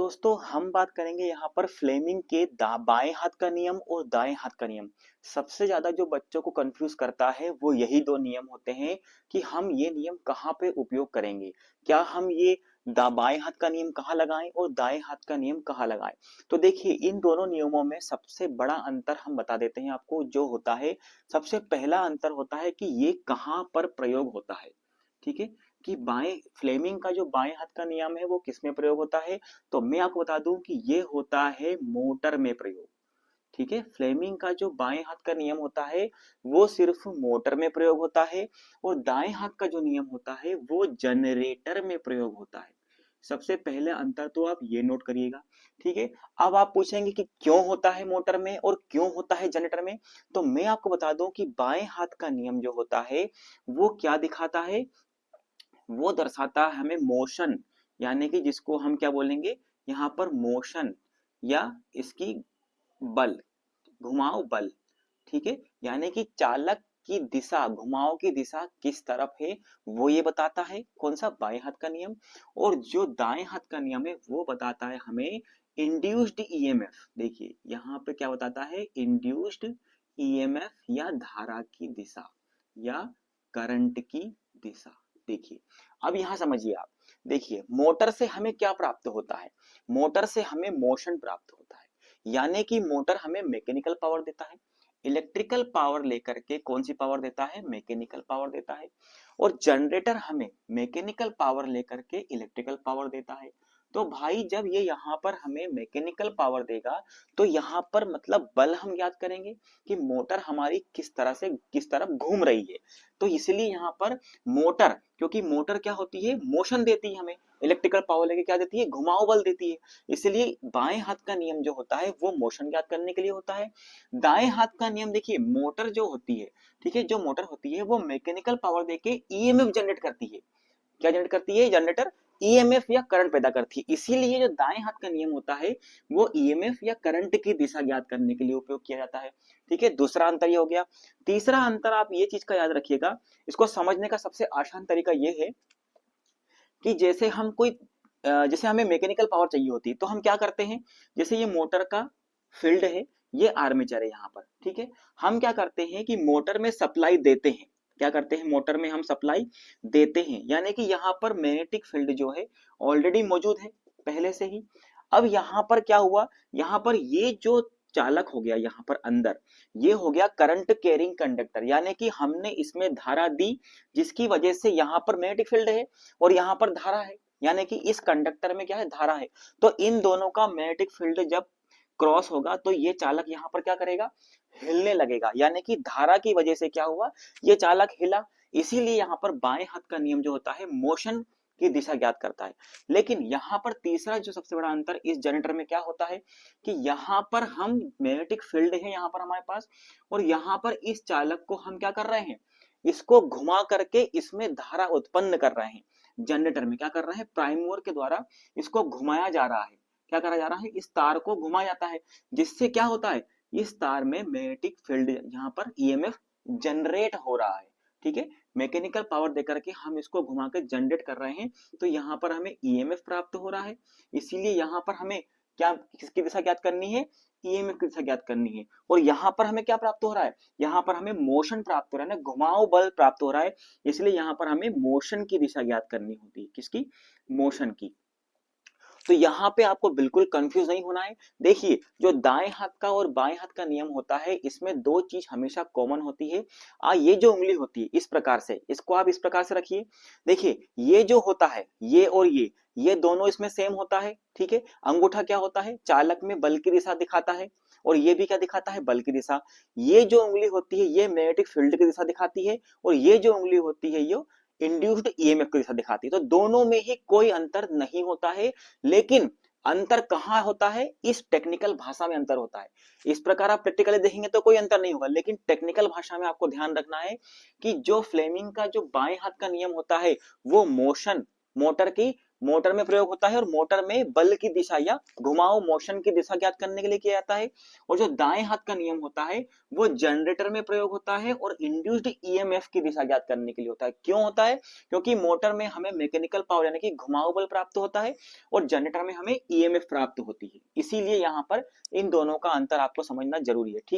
दोस्तों हम बात करेंगे यहाँ पर फ्लेमिंग के बाएं हाथ का नियम और दाएं हाथ का नियम। सबसे ज्यादा जो बच्चों को कंफ्यूज करता है वो यही दो नियम होते हैं कि हम ये नियम कहाँ पे उपयोग करेंगे। क्या हम ये बाएं हाथ का नियम कहाँ लगाएं और दाएं हाथ का नियम कहाँ लगाएं। तो देखिए इन दोनों नियमों में सबसे बड़ा अंतर हम बता देते हैं आपको जो होता है। सबसे पहला अंतर होता है कि ये कहाँ पर प्रयोग होता है। ठीक है, कि बाएं फ्लेमिंग का जो बाएं हाथ का नियम है वो किस में प्रयोग होता है। तो मैं आपको बता दूं कि ये होता है मोटर में प्रयोग। ठीक है, फ्लेमिंग का जो बाएं हाथ का नियम होता है वो सिर्फ मोटर में प्रयोग होता है और दाएं हाथ का जो नियम होता है वो जनरेटर में प्रयोग होता है। सबसे पहले अंतर तो आप ये नोट करिएगा। ठीक है, अब आप पूछेंगे कि क्यों होता है मोटर में और क्यों होता है जनरेटर में। तो मैं आपको बता दूं कि बाएं हाथ का नियम जो होता है वो क्या दिखाता है, वो दर्शाता है हमें मोशन, यानी कि जिसको हम क्या बोलेंगे यहाँ पर मोशन या इसकी बल, घुमाव बल। ठीक है, यानी कि चालक की दिशा, घुमाव की दिशा किस तरफ है वो ये बताता है कौन सा, बाएं हाथ का नियम। और जो दाएं हाथ का नियम है वो बताता है हमें इंड्यूस्ड ईएमएफ। देखिए यहाँ पे क्या बताता है, इंड्यूस्ड ईएमएफ या धारा की दिशा या करंट की दिशा। देखिए अब यहां समझिए आप, देखिए मोटर से हमें क्या प्राप्त होता है, मोटर से हमें मोशन प्राप्त होता है, यानी कि मोटर हमें मैकेनिकल पावर देता है। इलेक्ट्रिकल पावर लेकर के कौन सी पावर देता है, मैकेनिकल पावर देता है। और जनरेटर हमें मैकेनिकल पावर लेकर के इलेक्ट्रिकल पावर देता है। तो भाई जब ये यहाँ पर हमें मैकेनिकल पावर देगा तो यहाँ पर मतलब बल हम याद करेंगे कि मोटर हमारी किस तरह से किस तरफ घूम रही है। तो इसलिए यहाँ पर मोटर, क्योंकि मोटर क्या होती है, मोशन देती है हमें, इलेक्ट्रिकल पावर लेके क्या देती है, घुमाव बल देती है। इसलिए बाएं हाथ का नियम जो होता है वो मोशन ज्ञात करने के लिए होता है। दाएं हाथ का नियम देखिए, मोटर जो होती है, ठीक है, जो मोटर होती है वो मैकेनिकल पावर देके ईएमएफ जनरेट करती है। क्या जनरेट करती है जनरेटर, ईएमएफ या करंट पैदा करती है। इसीलिए जो दाएं हाथ का नियम होता है वो ईएमएफ या करंट की दिशा ज्ञात करने के लिए उपयोग किया जाता है। ठीक है, दूसरा अंतर ये हो गया। तीसरा अंतर आप ये चीज का याद रखिएगा, इसको समझने का सबसे आसान तरीका ये है कि जैसे हम कोई जैसे हमें मैकेनिकल पावर चाहिए होती है तो हम क्या करते हैं, जैसे ये मोटर का फील्ड है, ये आर्मेचर है यहाँ पर। ठीक है, हम क्या करते हैं कि मोटर में सप्लाई देते हैं, क्या करते हैं, मोटर में हम सप्लाई देते हैं, यानी कि यहाँ पर मैग्नेटिक फील्ड जो है ऑलरेडी मौजूद है पहले से ही। अब यहाँ पर क्या हुआ, यहाँ पर ये जो चालक हो गया यहाँ पर अंदर, ये हो गया करंट कैरिंग कंडक्टर, यानी कि हमने इसमें धारा दी जिसकी वजह से यहाँ पर मैग्नेटिक फील्ड है और यहाँ पर धारा है, यानी कि इस कंडक्टर में क्या है, धारा है। तो इन दोनों का मैग्नेटिक फील्ड जब क्रॉस होगा तो ये चालक यहाँ पर क्या करेगा, हिलने लगेगा, यानी कि धारा की वजह से क्या हुआ, ये चालक हिला। इसीलिए यहाँ पर बाएं हाथ का नियम जो होता है मोशन की दिशा ज्ञात करता है। लेकिन यहाँ पर तीसरा जो सबसे बड़ा अंतर इस जनरेटर में क्या होता है कि यहाँ पर हम मैग्नेटिक फील्ड है यहाँ पर हमारे पास, और यहाँ पर इस चालक को हम क्या कर रहे हैं, इसको घुमा करके इसमें धारा उत्पन्न कर रहे हैं। जनरेटर में क्या कर रहे हैं, प्राइम मूवर के द्वारा इसको घुमाया जा रहा है। क्या करा जा रहा है, इस तार को घुमाया जाता है, जिससे क्या होता है, इस तार में मैग्नेटिक फील्ड यहाँ पर ईएमएफ जनरेट हो रहा है। ठीक है, मैकेनिकल पावर देकर के हम इसको घुमा के जनरेट कर रहे हैं, तो यहाँ पर हमें ईएमएफ प्राप्त हो रहा है। इसीलिए यहाँ पर हमें क्या, किसकी दिशा ज्ञात करनी है, ईएमएफ की दिशा ज्ञात करनी है। और यहाँ पर हमें क्या प्राप्त हो रहा है, यहाँ पर हमें मोशन प्राप्त हो रहा है ना, घुमाव बल प्राप्त हो रहा है। इसलिए यहाँ पर हमें मोशन की दिशा ज्ञात करनी होती है, किसकी, मोशन की। तो यहाँ पे आपको बिल्कुल कंफ्यूज नहीं होना है। देखिए जो दाएं हाथ का और बाएं हाथ का नियम होता है इसमें दो चीज हमेशा कॉमन होती है। ये जो उंगली होती है इस प्रकार से, इसको आप इस प्रकार से रखिए। देखिए ये जो होता है, ये और ये दोनों इसमें सेम होता है। ठीक है, अंगूठा क्या होता है, चालक में बल की दिशा दिखाता है, और ये भी क्या दिखाता है, बल की दिशा। ये जो उंगली होती है ये मैग्नेटिक फील्ड की दिशा दिखाती है, और ये जो उंगली होती है ये इंड्यूस्ड ईएमएफ की दिशा दिखाती है। तो दोनों में ही कोई अंतर नहीं होता है, लेकिन अंतर कहाँ होता है, इस टेक्निकल भाषा में अंतर होता है। इस प्रकार आप प्रैक्टिकली देखेंगे तो कोई अंतर नहीं होगा, लेकिन टेक्निकल भाषा में आपको ध्यान रखना है कि जो फ्लेमिंग का जो बाएं हाथ का नियम होता है वो मोशन, मोटर की मोटर में प्रयोग होता है और मोटर में बल की दिशा या घुमाव मोशन की दिशा ज्ञात करने के लिए किया जाता है। और जो दाएं हाथ का नियम होता है वो जनरेटर में प्रयोग होता है और इंड्यूस्ड ईएमएफ की दिशा ज्ञात करने के लिए होता है। क्यों होता है? क्योंकि मोटर में हमें मैकेनिकल पावर यानी कि घुमाव बल प्राप्त होता है और जनरेटर में हमें ईएमएफ प्राप्त होती है। इसीलिए यहाँ पर इन दोनों का अंतर आपको समझना जरूरी है। ठीक।